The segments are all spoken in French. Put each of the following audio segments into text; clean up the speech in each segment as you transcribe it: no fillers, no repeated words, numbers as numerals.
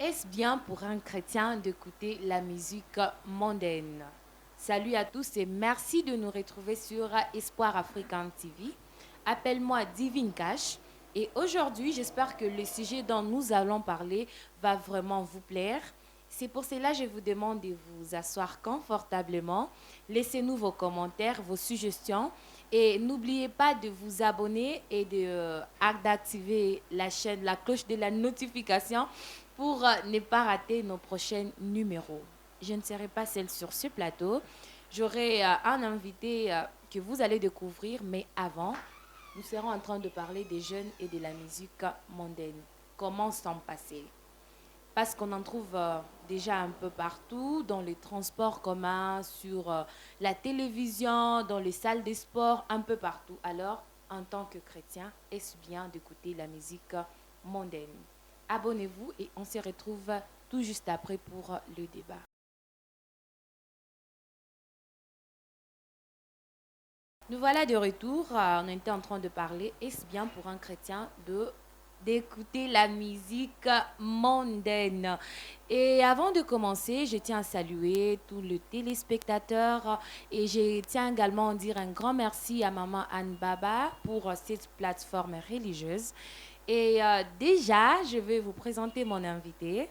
Est-ce bien pour un chrétien d'écouter la musique mondaine? Salut à tous et merci de nous retrouver sur Espoir Africain TV. Appelle-moi Divine Cash et aujourd'hui, j'espère que le sujet dont nous allons parler va vraiment vous plaire. C'est pour cela que je vous demande de vous asseoir confortablement. Laissez-nous vos commentaires, vos suggestions et n'oubliez pas de vous abonner et d'activer la chaîne, la cloche de la notification pour ne pas rater nos prochains numéros. Je ne serai pas seule sur ce plateau. J'aurai un invité que vous allez découvrir, mais avant, nous serons en train de parler des jeunes et de la musique mondaine. Comment s'en passer? Parce qu'on en trouve déjà un peu partout, dans les transports communs, sur la télévision, dans les salles de sport, un peu partout. Alors, en tant que chrétien, est-ce bien d'écouter la musique mondaine? Abonnez-vous et on se retrouve tout juste après pour le débat. Nous voilà de retour. On était en train de parler, est-ce bien pour un chrétien d'écouter la musique mondaine? Et avant de commencer, je tiens à saluer tous les téléspectateurs et je tiens également à dire un grand merci à maman Anne Baba pour cette plateforme religieuse. Et déjà, je vais vous présenter mon invité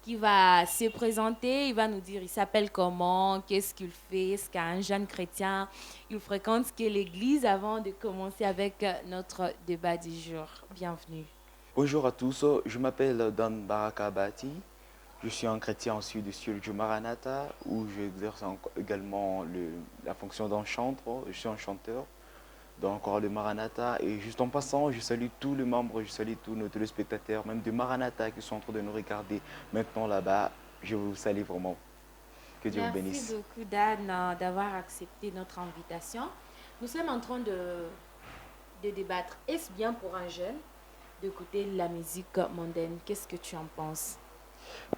qui va se présenter, il va nous dire il s'appelle comment, qu'est-ce qu'il fait, est-ce qu'un jeune chrétien, il fréquente quelle église avant de commencer avec notre débat du jour. Bienvenue. Bonjour à tous, je m'appelle Dan Baraka Bati. Je suis un chrétien issu du style du Maranatha où j'exerce également la fonction d'un chantre. Je suis un chanteur dans le chorale de Maranatha et juste en passant, je salue tous les membres, je salue tous nos téléspectateurs, même de Maranatha qui sont en train de nous regarder maintenant là-bas. Je vous salue vraiment. Que Dieu vous Merci bénisse. beaucoup Dan d'avoir accepté notre invitation. Nous sommes en train de débattre. Est-ce bien pour un jeune d'écouter la musique mondaine? Qu'est-ce que tu en penses?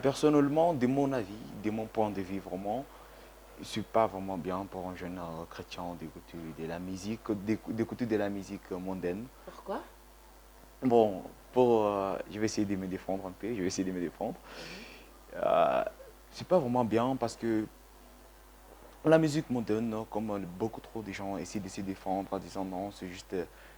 Personnellement, de mon avis, de mon point de vue vraiment, je ne suis pas vraiment bien pour un jeune chrétien d'écouter de la musique, d'écouter de la musique mondaine. Pourquoi? Bon, je vais essayer de me défendre un peu, je vais essayer de me défendre. Mhm. C'est pas vraiment bien parce que la musique moderne, comme beaucoup trop de gens essaient de se défendre en disant non, c'est juste,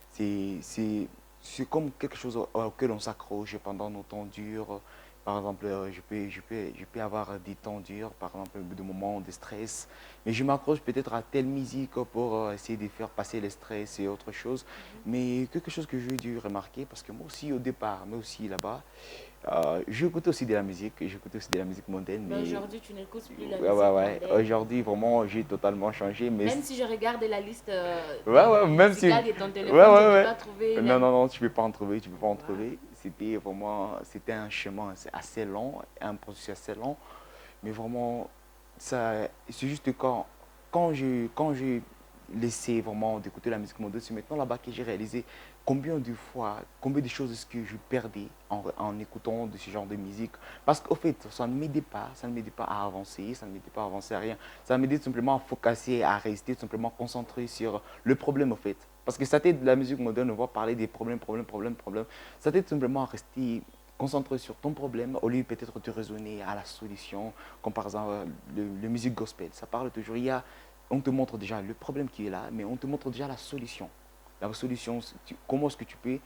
c'est, c'est, c'est comme quelque chose auquel on s'accroche pendant nos temps durs. Par exemple, je peux avoir des temps durs, par exemple, des moments de stress, mais je m'accroche peut-être à telle musique pour essayer de faire passer le stress et autre chose. Mhm. Mais quelque chose que j'ai dû remarquer, parce que moi aussi au départ, mais aussi là-bas, j'écoute aussi de la musique, j'écoute aussi de la musique mondaine, Mais mais aujourd'hui, tu n'écoutes plus la ouais, ouais, musique ouais. mondaine. Aujourd'hui, vraiment, j'ai totalement changé. Mais Même si je regarde la liste ouais, ouais, même si. musicale de ton Ouais, téléphone, je ouais, n'ai ouais. pas trouvé Non, même. non, non, tu peux pas en trouver, tu peux pas en Wow. trouver. C'était vraiment, c'était un chemin assez long, un processus assez long. Mais vraiment, ça, c'est juste quand j'ai laissé vraiment d'écouter la musique moderne, c'est maintenant là-bas que j'ai réalisé combien de fois, combien de choses est-ce que je perdais en écoutant de ce genre de musique. Parce qu'au fait, ça ne m'aidait pas, ça ne m'aidait pas à avancer, ça ne m'aidait pas à avancer à rien. Ça m'aidait simplement à focuser, à rester simplement concentré sur le problème, au fait. Parce que ça t'aide, la musique moderne, on va parler des problèmes, problèmes, problèmes, problèmes. Ça t'aide simplement à rester concentré sur ton problème au lieu peut-être de raisonner à la solution, comme par exemple le musique gospel. Ça parle toujours, on te montre déjà le problème qui est là, mais on te montre déjà la solution. La solution, comment est-ce que tu peux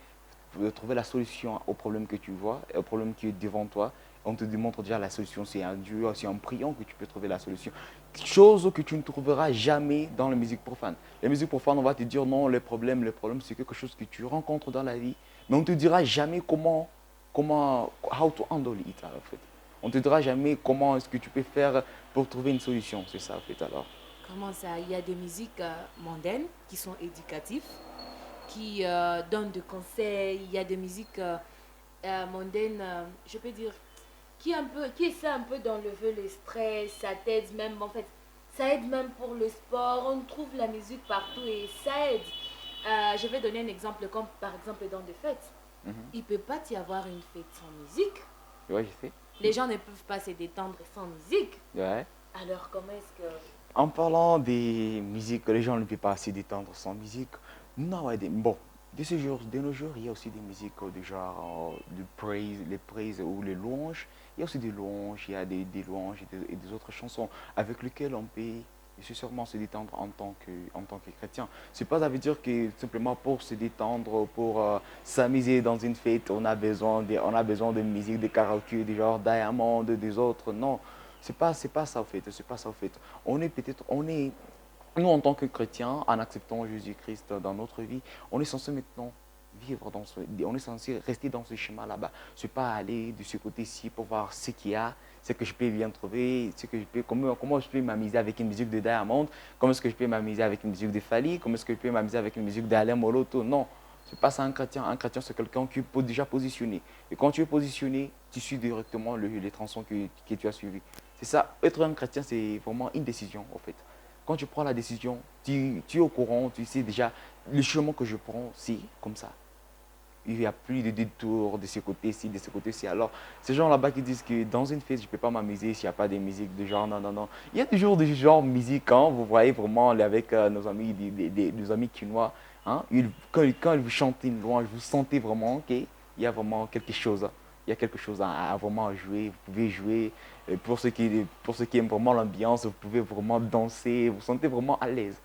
trouver la solution au problème que tu vois, au problème qui est devant toi. On te démontre déjà la solution, c'est un Dieu, c'est en priant que tu peux trouver la solution. Chose que tu ne trouveras jamais dans la musique profane. La musique profane, on va te dire non, le problème c'est quelque chose que tu rencontres dans la vie, mais on ne te dira jamais how to handle it en fait. On ne te dira jamais comment est-ce que tu peux faire pour trouver une solution, c'est ça en fait alors. Comment ça? Il y a des musiques mondaines qui sont éducatives, qui donnent des conseils. Il y a des musiques mondaines, je peux dire, qui essaient un peu d'enlever le stress. Ça t'aide même, en fait, ça aide même pour le sport. On trouve la musique partout et ça aide. Je vais donner un exemple, comme par exemple dans des fêtes. Mhm. Il ne peut pas y avoir une fête sans musique. Ouais, je sais. Les gens ne peuvent pas se détendre sans musique. Ouais. Alors comment est-ce que... En parlant des musiques, les gens ne peuvent pas se détendre sans musique. Non, ouais, bon. De nos jours, il y a aussi des musiques du genre de praise, les praises ou les louanges. Il y a aussi des louanges, il y a des louanges et des autres chansons avec lesquelles on peut sûrement se détendre en tant que chrétien. C'est pas, ça veut dire que simplement pour se détendre, pour s'amuser dans une fête, on a besoin de musique, de karaoké, du genre Diamond, des autres. Non, c'est pas ça au fait, c'est pas ça au fait. Nous, en tant que chrétiens, en acceptant Jésus-Christ dans notre vie, on est censé maintenant vivre on est censé rester dans ce schéma là-bas. Je ne pas aller de ce côté-ci pour voir ce qu'il y a, ce que je peux bien trouver, comment je peux m'amuser avec une musique de Diamond, comment est-ce que je peux m'amuser avec une musique de Fali, comment est-ce que je peux m'amuser avec une musique d'Alain Moloto. Non, ce n'est pas ça un chrétien. Un chrétien, c'est quelqu'un qui est déjà positionné. Et quand tu es positionné, tu suis directement les tronçons que tu as suivis. C'est ça, être un chrétien, c'est vraiment une décision, en fait. Quand tu prends la décision, tu es au courant, tu sais déjà, le chemin que je prends, c'est comme ça. Il n'y a plus de détour de ce côté-ci, de ce côté-ci. Alors, ces gens là-bas qui disent que dans une fête, je ne peux pas m'amuser s'il n'y a pas de musique de genre, non, non, non. Il y a toujours des genres musique, hein, vous voyez vraiment avec nos amis, nos amis chinois, hein, quand ils vous chantent une louange, vous sentez vraiment qu'il y a vraiment quelque chose. Hein. Il y a quelque chose à vraiment jouer, vous pouvez jouer. Pour ceux qui aiment vraiment l'ambiance, vous pouvez vraiment danser, vous sentez vraiment à l'aise.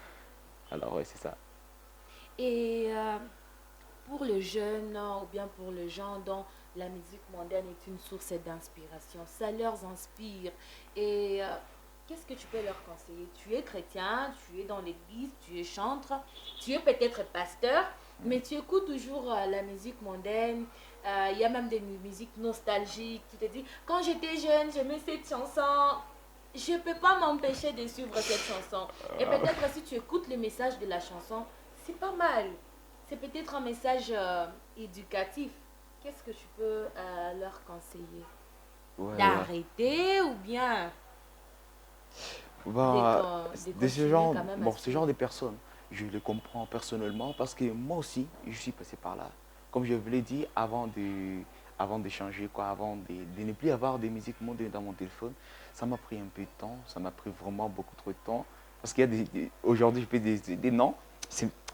Alors, ouais, c'est ça. Et pour le jeune ou bien pour les gens dont la musique mondaine est une source d'inspiration, ça leur inspire. Et qu'est-ce que tu peux leur conseiller? Tu es chrétien, tu es dans l'église, tu es chantre, tu es peut-être pasteur, mais tu écoutes toujours la musique mondaine. Il y a même des musiques nostalgiques. Tu te dis, quand j'étais jeune, j'aimais cette chanson. Je ne peux pas m'empêcher de suivre cette chanson. Et peut-être si tu écoutes le message de la chanson, c'est pas mal. C'est peut-être un message éducatif. Qu'est-ce que tu peux leur conseiller? Ouais, ouais. D'arrêter ou bien Bah, de de ce continuer genre, quand même à bon, ce genre suivre? de personnes, je les comprends personnellement parce que moi aussi, je suis passé par là. Comme je vous l'ai dit, avant de changer, quoi, de ne plus avoir des musiques mondaines dans mon téléphone, ça m'a pris un peu de temps, ça m'a pris vraiment beaucoup trop de temps. Parce qu'il y a aujourd'hui, je peux des non,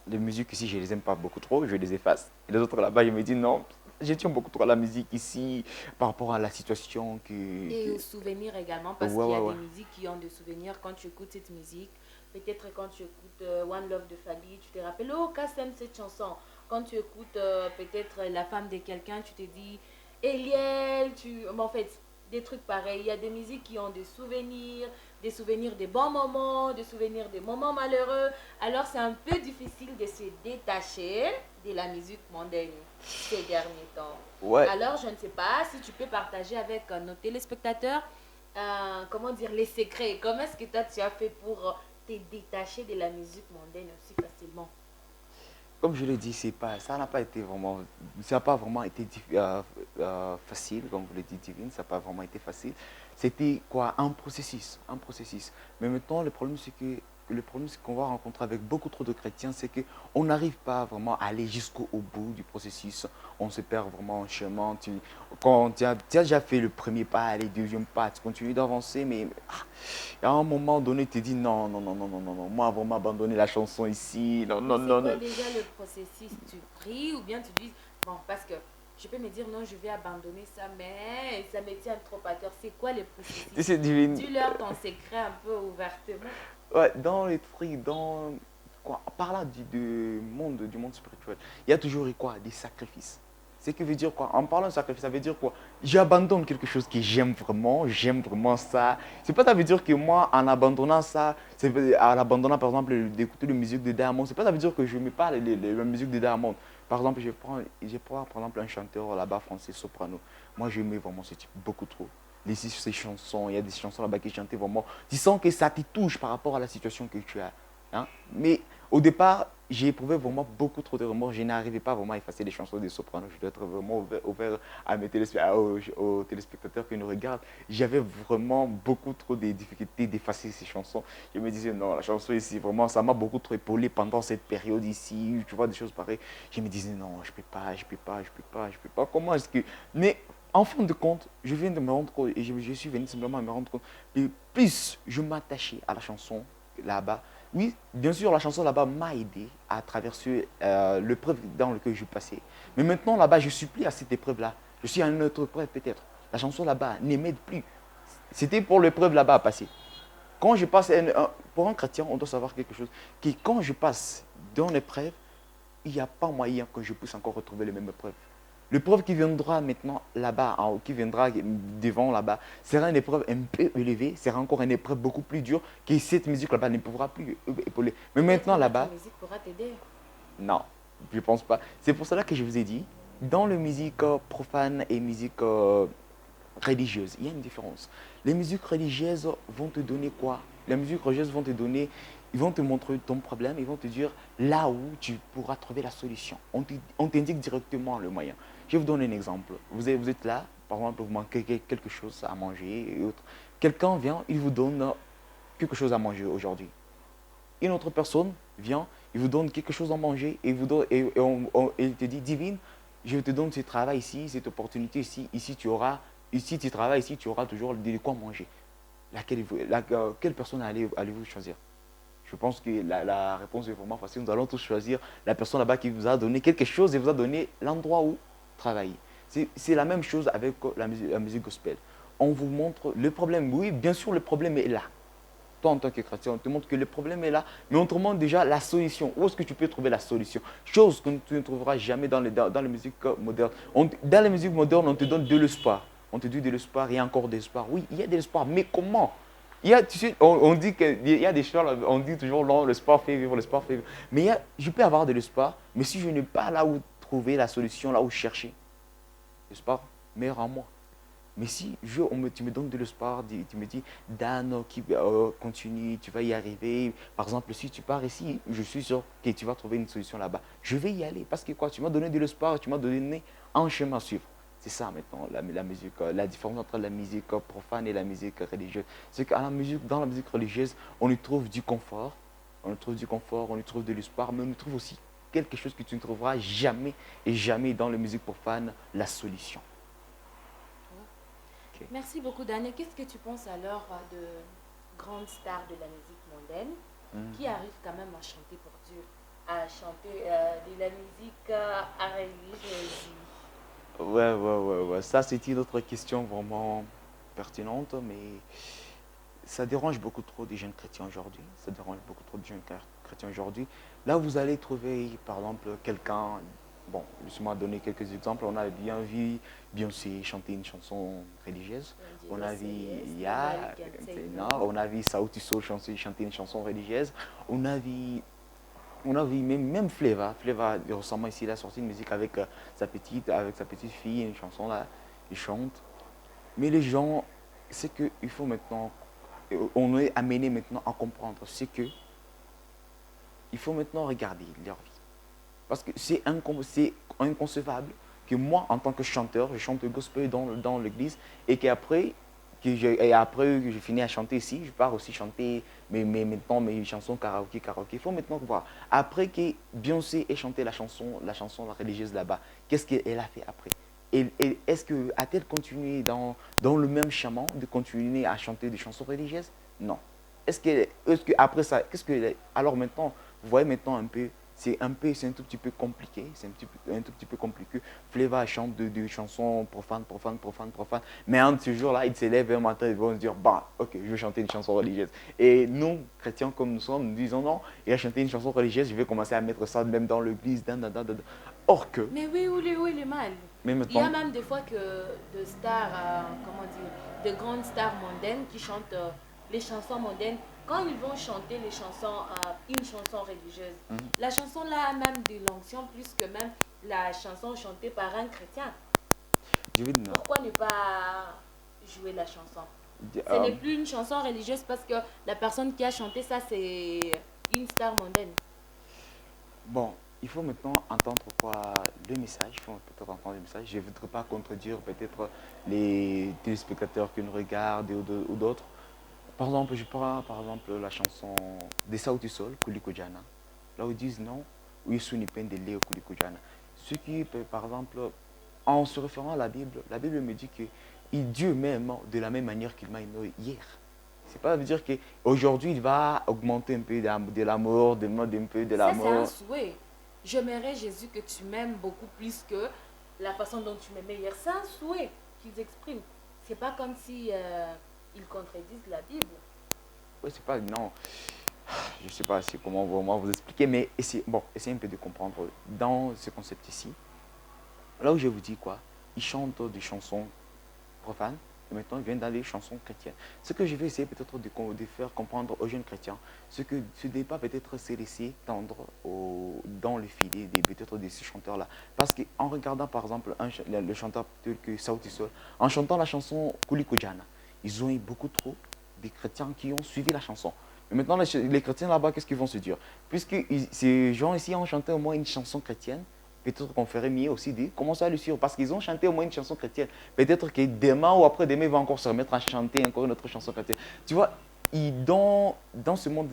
les musiques ici, je les aime pas beaucoup trop, je les efface. Et les autres là-bas, je me dis non, je tiens beaucoup trop à la musique ici par rapport à la situation Et aux souvenirs également, parce ouais, qu'il y ouais, a ouais. des musiques qui ont des souvenirs. Quand tu écoutes cette musique, peut-être quand tu écoutes One Love de Fali, tu te rappelles, oh, Kassem, cette chanson. Quand tu écoutes peut-être La femme de quelqu'un, tu te dis, Eliel, en fait, des trucs pareils. Il y a des musiques qui ont des souvenirs des bons moments, des souvenirs des moments malheureux. Alors c'est un peu difficile de se détacher de la musique mondaine ces derniers temps. Ouais, Alors, je ne sais pas si tu peux partager avec nos téléspectateurs, comment dire, les secrets. Comment est-ce que toi, tu as fait pour te détacher de la musique mondaine aussi facilement? comme je l'ai dit, ça n'a pas été vraiment, ça n'a pas vraiment été facile, comme vous l'avez dit, Divine, ça n'a pas vraiment été facile. C'était quoi, un processus, un processus. Mais maintenant, le problème, c'est qu'on va rencontrer avec beaucoup trop de chrétiens, c'est qu'on n'arrive pas vraiment à aller jusqu'au bout du processus. On se perd vraiment en chemin. Quand tu as déjà fait le premier pas, le deuxième pas, tu continues d'avancer, mais à un moment donné, tu te dis non, non, non, non, non, non, non, moi, vraiment abandonner la chanson ici, non, Mais non, c'est non, quoi non. déjà le processus? Tu pries ou bien tu dis, bon, parce que je peux me dire non, je vais abandonner ça, mais ça me tient trop à cœur. C'est quoi le processus? Tu sais, Divine, Dis-leur ton secret un peu ouvertement. ouais, dans les trucs, quoi, par là du monde spirituel, il y a toujours quoi, des sacrifices. Ce qui veut dire quoi? En parlant de sacrifice, ça veut dire quoi? J'abandonne quelque chose que j'aime vraiment ça. C'est pas ça veut dire que moi, en abandonnant ça, en abandonnant par exemple d'écouter la musique de Diamond, c'est pas ça veut dire que je ne mets pas la musique de Diamond. Par exemple, je prends par exemple un chanteur là-bas français, soprano. Moi, j'aimais vraiment ce type beaucoup trop. Ces chansons, il y a des chansons là-bas qui chantaient vraiment. Tu sens que ça te touche par rapport à la situation que tu as. Hein. Mais au départ, j'ai éprouvé vraiment beaucoup trop de remords. Je n'arrivais pas vraiment à effacer les chansons des sopranos. Je dois être vraiment ouvert à aux téléspectateurs qui nous regardent. J'avais vraiment beaucoup trop de difficultés d'effacer ces chansons. Je me disais, non, la chanson ici, vraiment, ça m'a beaucoup trop épaulé pendant cette période ici. Tu vois, des choses pareilles. Je me disais, non, je ne peux pas, je ne peux pas, je ne peux pas, je ne peux pas. Comment est-ce que. Mais en fin de compte, je viens de me rendre compte, et je suis venu simplement à me rendre compte, que plus je m'attachais à la chanson là-bas, Oui, bien sûr, la chanson là-bas m'a aidé à traverser l'épreuve dans laquelle je passais. Mais maintenant, là-bas, je suis plus à cette épreuve-là. Je suis à une autre épreuve peut-être. La chanson là-bas ne m'aide plus. C'était pour l'épreuve là-bas à passer. Quand je passe, pour un chrétien, on doit savoir quelque chose, que quand je passe dans l'épreuve, il n'y a pas moyen que je puisse encore retrouver les mêmes épreuves. L'épreuve qui viendra maintenant là-bas, qui viendra devant là-bas, sera une épreuve un peu élevée, sera encore une épreuve beaucoup plus dure que cette musique là-bas ne pourra plus épauler. Mais Peut-être que maintenant notre là-bas, musique pourra t'aider. non, je ne pense pas. C'est pour cela que je vous ai dit, dans la musique profane et musique religieuse, il y a une différence. Les musiques religieuses vont te donner quoi? Les musiques religieuses vont te donner, ils vont te montrer ton problème, ils vont te dire là où tu pourras trouver la solution. On t'indique directement le moyen. Je vais vous donner un exemple. Vous êtes là, par exemple, vous manquez quelque chose à manger et autres. Quelqu'un vient, il vous donne quelque chose à manger aujourd'hui. Une autre personne vient, il vous donne quelque chose à manger et, vous donne, et il te dit, Divine, je te donne ce travail ici, cette opportunité ici, ici tu travailles, ici tu auras toujours de quoi manger. Quelle personne allez-vous choisir? Je pense que la réponse est vraiment facile. Nous allons tous choisir la personne là-bas qui vous a donné quelque chose et vous a donné l'endroit où travailler. C'est la même chose avec la musique gospel. On vous montre le problème. Oui, bien sûr, le problème est là. Toi, en tant que chrétien, on te montre que le problème est là, mais on te montre déjà la solution. Où est-ce que tu peux trouver la solution? Chose que tu ne trouveras jamais dans les musiques modernes. Dans les musiques modernes, on te donne de l'espoir. On te dit de l'espoir, il y a encore de l'espoir. Oui, il y a de l'espoir, mais comment? Tu sais, on dit qu'il y a des choses, on dit toujours, non, l'espoir fait vivre, l'espoir fait vivre. Mais je peux avoir de l'espoir, mais si je n'ai pas là où trouver la solution, là où chercher, l'espoir meurt en moi. Mais si tu me donnes de l'espoir, tu me dis, Dan, continue, tu vas y arriver. Par exemple, si tu pars ici, je suis sûr que tu vas trouver une solution là-bas. Je vais y aller parce que quoi, tu m'as donné de l'espoir, tu m'as donné un chemin à suivre. C'est ça maintenant, la musique, la différence entre la musique profane et la musique religieuse. C'est que dans la musique religieuse, on y trouve du confort, on y trouve du confort, on y trouve de l'espoir, mais on y trouve aussi quelque chose que tu ne trouveras jamais et jamais dans la musique profane, la solution. Ok. Merci beaucoup, Daniel. Qu'est-ce que tu penses alors de grandes stars de la musique mondaine qui Mhm. arrivent quand même à chanter pour Dieu, à chanter de la musique religieuse? Ouais. Ça, c'est une autre question vraiment pertinente, mais ça dérange beaucoup trop des jeunes chrétiens aujourd'hui. Ça dérange beaucoup trop de jeunes chrétiens aujourd'hui. Là, vous allez trouver, par exemple, quelqu'un. Bon, laissez-moi donner quelques exemples. On a bien vu Beyoncé chanter une chanson religieuse. Dieu On le a vu céleste, Ya, Malika, on a vu Sauti Sol chanter une chanson religieuse. On a vu on a vu même Fleva. Fleva, récemment ici, il a sorti une musique avec avec sa petite fille, une chanson là, il chante. Mais les gens, c'est qu'il faut maintenant, on est amené maintenant à comprendre, c'est que il faut maintenant regarder leur vie. Parce que c'est inconcevable que moi, en tant que chanteur, je chante le gospel dans l'église et qu'après, et après que je finis à chanter ici, je pars aussi chanter maintenant mes chansons karaoké. Il faut maintenant voir. Après que Beyoncé ait chanté la chanson religieuse là-bas, qu'est-ce qu'elle a fait après? Et est-ce que a-t-elle continué dans le même chemin de continuer à chanter des chansons religieuses? Non. Est-ce que après ça, alors maintenant, vous voyez maintenant c'est un tout petit peu compliqué, un tout petit peu compliqué. Fleva chante de chansons profanes. Mais un de ces jours-là, il se lève un matin et vont se dire, bah, ok, je vais chanter une chanson religieuse. Et nous, chrétiens comme nous sommes, nous disons non, il a chanté une chanson religieuse, je vais commencer à mettre ça même dans l'église. Or que, Mais oui, où est le mal? mais Il y a maintenant, même des fois que de stars, comment dire, de grandes stars mondaines qui chantent les chansons mondaines. Quand ils vont chanter les chansons, une chanson religieuse, la chanson là a même de l'onction plus que même la chanson chantée par un chrétien. je vais dire, Pourquoi ne pas jouer la chanson? Ce euh, n'est plus une chanson religieuse parce que la personne qui a chanté ça, c'est une star mondaine. bon, il faut maintenant entendre quoi le message, il faut peut-être entendre le message. Je ne voudrais pas contredire peut-être les téléspectateurs qui nous regardent ou d'autres. Par exemple, je prends par exemple la chanson de Sauti Sol, Kulikojana. Là où ils disent non, où ils sont peine de lire Kulikojana. Ce qui peut, par exemple, en se référant à la Bible me dit que Dieu m'aime de la même manière qu'il m'a aimé hier. C'est pas veut dire qu'aujourd'hui, il va augmenter un peu de l'amour, demander un peu de Ça, c'est un l'amour. souhait. J'aimerais, Jésus, que tu m'aimes beaucoup plus que la façon dont tu m'aimais hier. C'est un souhait qu'ils expriment. C'est pas comme si ils contredisent la Bible. Ouais, c'est pas, non, je sais pas comment vraiment vous expliquer, mais essayez un peu de comprendre. Dans ce concept ici, là où je vous dis quoi, ils chantent des chansons profanes, et maintenant ils viennent dans les chansons chrétiennes. Ce que je vais essayer peut-être de faire comprendre aux jeunes chrétiens, c'est que ce débat peut-être s'est laissé tendre dans le filet peut-être de ces chanteurs-là. Parce qu'en regardant par exemple le chanteur tel que Sauti Sol, en chantant la chanson Kuli Kujana, ils ont eu beaucoup trop de chrétiens qui ont suivi la chanson. Mais maintenant, les chrétiens là-bas, qu'est-ce qu'ils vont se dire? Puisque ces gens ici ont chanté au moins une chanson chrétienne, peut-être qu'on ferait mieux aussi de commencer à le suivre parce qu'ils ont chanté au moins une chanson chrétienne. Peut-être que demain ou après-demain, ils vont encore se remettre à chanter encore une autre chanson chrétienne. Tu vois, dans ce monde,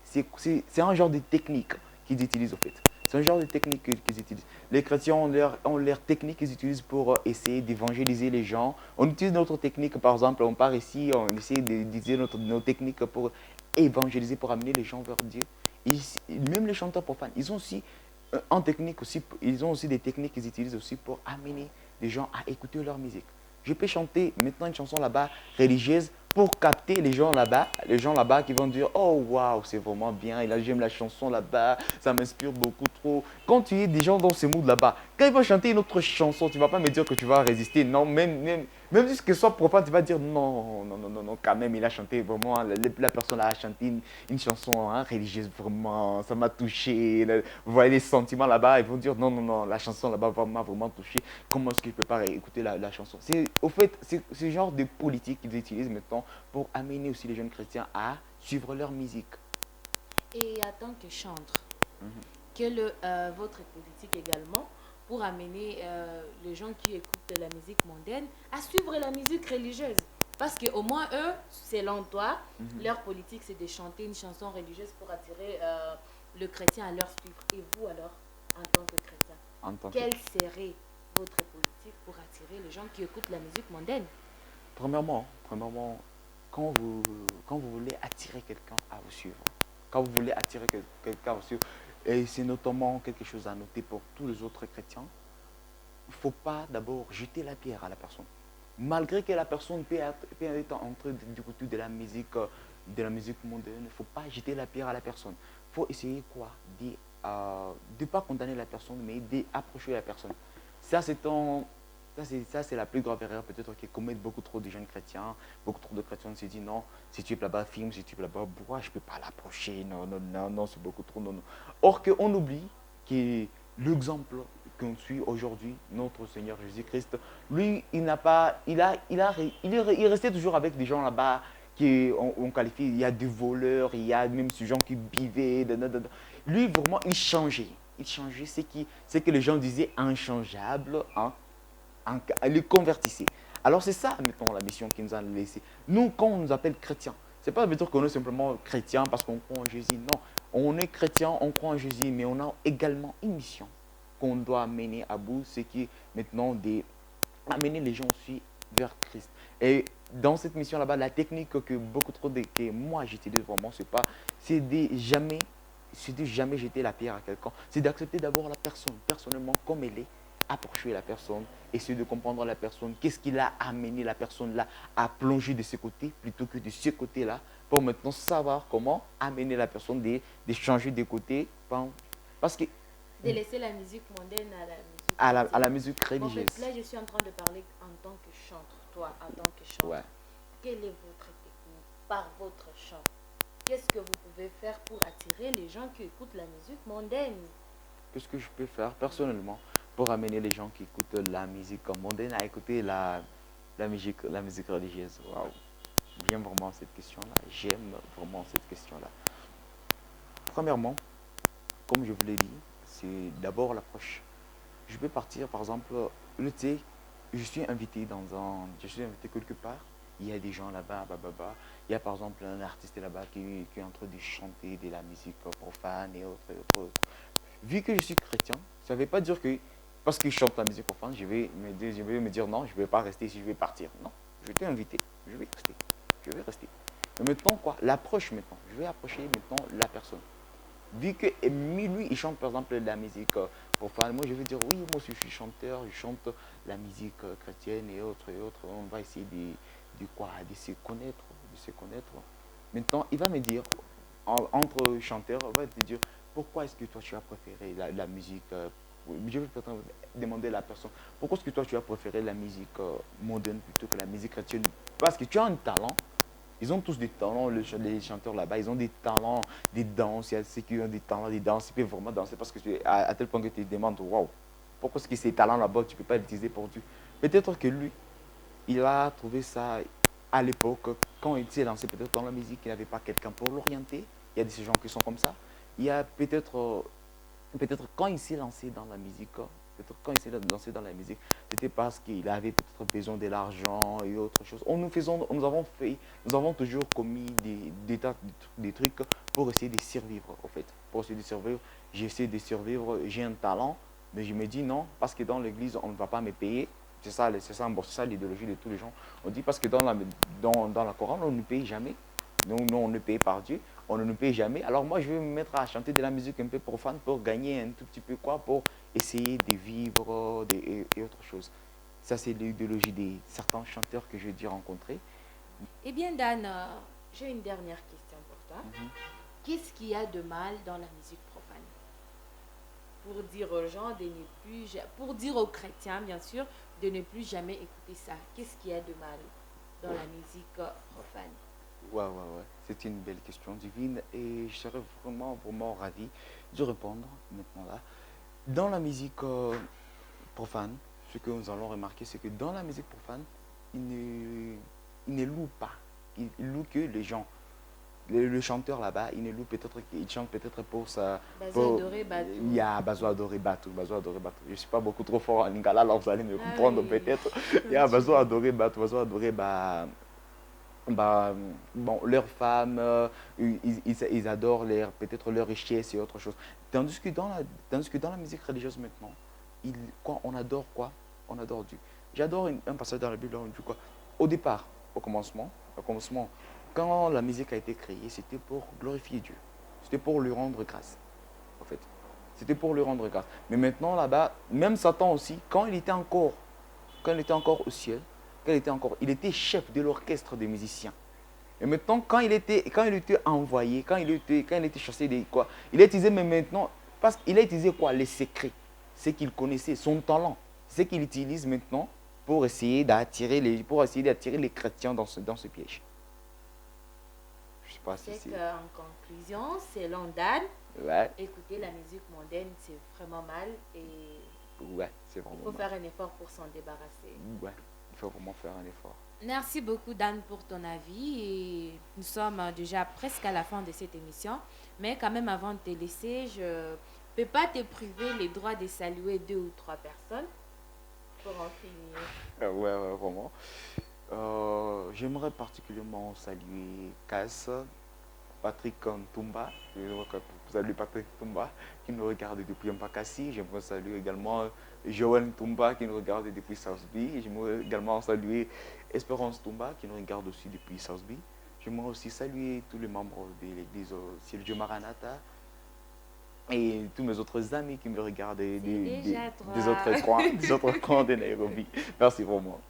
c'est un genre de technique qu'ils utilisent au fait. C'est un genre de technique qu'ils utilisent. Les chrétiens ont leur technique qu'ils utilisent pour essayer d'évangéliser les gens. On utilise notre technique, par exemple, on part ici, on essaie d'utiliser nos techniques pour évangéliser, pour amener les gens vers Dieu. Même les chanteurs profanes, ils ont aussi en technique aussi, ils ont aussi des techniques qu'ils utilisent aussi pour amener les gens à écouter leur musique. Je peux chanter maintenant une chanson là-bas religieuse pour capter les gens là-bas qui vont dire oh waouh, c'est vraiment bien, et là j'aime la chanson là-bas, ça m'inspire beaucoup trop. Quand tu es des gens dans ce mood là-bas, quand ils vont chanter une autre chanson, tu ne vas pas me dire que tu vas résister. Non, même si ce que soit profane, tu vas dire non, non, non, non, non, quand même, il a chanté vraiment, la personne a chanté une chanson religieuse, vraiment, ça m'a touché. Vous voyez les sentiments là-bas, ils vont dire non, non, non, la chanson là-bas m'a vraiment touché. Comment est-ce que je peux pas écouter la chanson? Au fait, c'est ce genre de politique qu'ils utilisent maintenant pour amener aussi les jeunes chrétiens à suivre leur musique. Et en tant que chantre, quelle est votre politique également pour amener les gens qui écoutent de la musique mondaine à suivre la musique religieuse? Parce qu'au moins, eux, selon toi, leur politique, c'est de chanter une chanson religieuse pour attirer le chrétien à leur suivre. Et vous, alors, en tant que chrétien, quelle serait votre politique pour attirer les gens qui écoutent la musique mondaine? Premièrement, quand vous voulez attirer quelqu'un à vous suivre, quand vous voulez attirer quelqu'un à vous suivre, et c'est notamment quelque chose à noter pour tous les autres chrétiens, il ne faut pas d'abord jeter la pierre à la personne. Malgré que la personne peut être en train d'écouter de la musique mondaine, il ne faut pas jeter la pierre à la personne. Il faut essayer quoi? De ne pas condamner la personne, mais d'approcher la personne. Ça, c'est la plus grave erreur peut-être que commettent beaucoup trop de jeunes chrétiens. Beaucoup trop de chrétiens se disent non, si tu es là-bas, filme, si tu es là-bas, bois, je ne peux pas l'approcher. Non, non, non, non, c'est beaucoup trop. Non, non. Or qu'on oublie que l'exemple qu'on suit aujourd'hui, notre Seigneur Jésus-Christ, lui, il est resté toujours avec des gens là-bas qu'on qualifie, il y a des voleurs, il y a même ces gens qui buvaient. Lui, vraiment, il changeait. Il changeait ce que les gens disaient inchangeable, hein, le convertissait. Alors c'est ça, mettons, la mission qu'il nous a laissée. Nous, quand on nous appelle chrétiens, c'est pas dire qu'on est simplement chrétien parce qu'on croit en Jésus. Non, on est chrétien, on croit en Jésus, mais on a également une mission qu'on doit mener à bout, c'est qui est maintenant d'amener les gens aussi vers Christ. Et dans cette mission là-bas, la technique que beaucoup trop que moi j'utilise vraiment, c'est de jamais jeter la pierre à quelqu'un, c'est d'accepter d'abord la personne, personnellement comme elle est, approcher la personne, essayer de comprendre la personne, qu'est-ce qui l'a amené la personne là à plonger de ce côté plutôt que de ce côté-là, pour maintenant savoir comment amener la personne de changer de côté, parce que De laisser la musique mondaine à la musique à la musique religieuse. En fait, là, je suis en train de parler en tant que chantre, toi, en tant que chantre. Ouais. Quelle est votre technique par votre chant? Qu'est-ce que vous pouvez faire pour attirer les gens qui écoutent la musique mondaine? Qu'est-ce que je peux faire personnellement pour amener les gens qui écoutent la musique mondaine à écouter la musique religieuse? Waouh. J'aime vraiment cette question-là. J'aime vraiment cette question-là. Premièrement, comme je vous l'ai dit, c'est d'abord l'approche. Je peux partir, par exemple, tu sais, je suis invité quelque part, il y a des gens là-bas, il y a par exemple un artiste là-bas qui est en train de chanter de la musique profane et autres. Vu que je suis chrétien, ça ne veut pas dire que parce qu'il chante la musique profane, je vais me dire non, je ne vais pas rester ici, je vais partir. Non, je t'ai invité, je vais rester. Mais maintenant, quoi, l'approche maintenant. Je vais approcher maintenant la personne. Vu que lui, il chante par exemple de la musique profane, moi je vais dire oui, moi aussi je suis chanteur, je chante la musique chrétienne et autres et autres. On va essayer de quoi, de se connaître, de se connaître. Maintenant, il va me dire, entre chanteurs, il va te dire pourquoi est-ce que toi tu as préféré la musique. Je vais peut-être demander à la personne pourquoi est-ce que toi tu as préféré la musique moderne plutôt que la musique chrétienne. Parce que tu as un talent. Ils ont tous des talents, les chanteurs là-bas, ils ont des talents, des danses. Il y a ceux qui ont des talents, des danses, ils peuvent vraiment danser parce que à tel point que tu te demandes, waouh, pourquoi est-ce que ces talents là-bas, tu ne peux pas l'utiliser pour Dieu. Peut-être que lui, il a trouvé ça à l'époque, quand il s'est lancé peut-être dans la musique, il n'avait pas quelqu'un pour l'orienter. Il y a des gens qui sont comme ça. Il y a peut-être quand il s'est lancé dans la musique, peut-être quand il s'est lancé dans la musique, c'était parce qu'il avait peut-être besoin de l'argent et autre chose. Nous avons toujours commis des trucs pour essayer de survivre, en fait. Pour essayer de survivre, j'essaie de survivre, j'ai un talent, mais je me dis non, parce que dans l'église, on ne va pas me payer. C'est ça l'idéologie de tous les gens. On dit parce que dans la Coran, on ne paye jamais. Nous, on ne paye par Dieu, on ne nous paye jamais. Alors moi, je vais me mettre à chanter de la musique un peu profane pour gagner un tout petit peu quoi, pour essayer de vivre et autre chose. Ça, c'est l'idéologie de certains chanteurs que j'ai dû rencontrer. Eh bien, Dan, j'ai une dernière question pour toi. Qu'est-ce qu'il y a de mal dans la musique profane? Pour dire aux gens de ne plus, pour dire aux chrétiens, bien sûr, de ne plus jamais écouter ça. Qu'est-ce qu'il y a de mal dans la musique profane? Ouais. C'est une belle question divine et je serais vraiment, vraiment ravi de répondre maintenant là. Dans la musique profane, ce que nous allons remarquer, c'est que dans la musique profane, il ne loue pas. Il loue que les gens. Le chanteur là-bas, il ne loue peut-être qu'il chante peut-être pour ça. Bazo Doré Batou. Il y a Bazo Adoré Batou, Bazo Adoré Batou. Je ne suis pas beaucoup trop fort en lingala, alors vous allez me comprendre Oui. peut-être. Il y a Bazo Adoré Batou, Bazo Adoré bon, leurs femmes, ils adorent peut-être leur richesse et autre chose. Tandis que dans la musique religieuse maintenant, on adore quoi? On adore Dieu. J'adore un passage dans la Bible, on dit quoi? Au départ, au commencement, quand la musique a été créée, c'était pour glorifier Dieu. C'était pour lui rendre grâce, en fait. C'était pour lui rendre grâce. Mais maintenant, là-bas, même Satan aussi, quand il était encore au ciel, il était chef de l'orchestre des musiciens. Et maintenant, quand il était envoyé, quand il était chassé quoi, il a utilisé, mais maintenant, parce qu'il a utilisé quoi? Les secrets, ce qu'il connaissait, son talent, ce qu'il utilise maintenant pour essayer d'attirer les chrétiens dans ce piège. Je sais pas si c'est... En conclusion, selon Dan, Ouais. écouter la musique mondaine, c'est vraiment mal et Ouais, c'est vraiment il faut mal. faire un effort pour s'en débarrasser. Ouais, il faut vraiment faire un effort. Merci beaucoup Dan pour ton avis et nous sommes déjà presque à la fin de cette émission. Mais quand même avant de te laisser, je ne peux pas te priver les droits de saluer 2 ou 3 personnes pour en finir. Ouais, vraiment. J'aimerais particulièrement saluer Cass, Patrick Ntumba. Salut Patrick Ntumba qui nous regarde depuis Mpakasi. J'aimerais saluer également Joël Ntumba qui nous regarde depuis Southby. J'aimerais également saluer Espérance Ntumba qui nous regarde aussi depuis Southby. J'aimerais aussi saluer tous les membres de l'église Silvio Maranatha et tous mes autres amis qui me regardent des autres coins de Nairobi. Merci vraiment.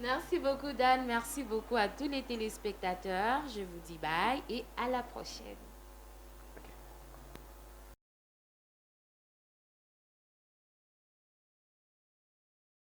Merci beaucoup Dan, merci beaucoup à tous les téléspectateurs. Je vous dis bye et à la prochaine.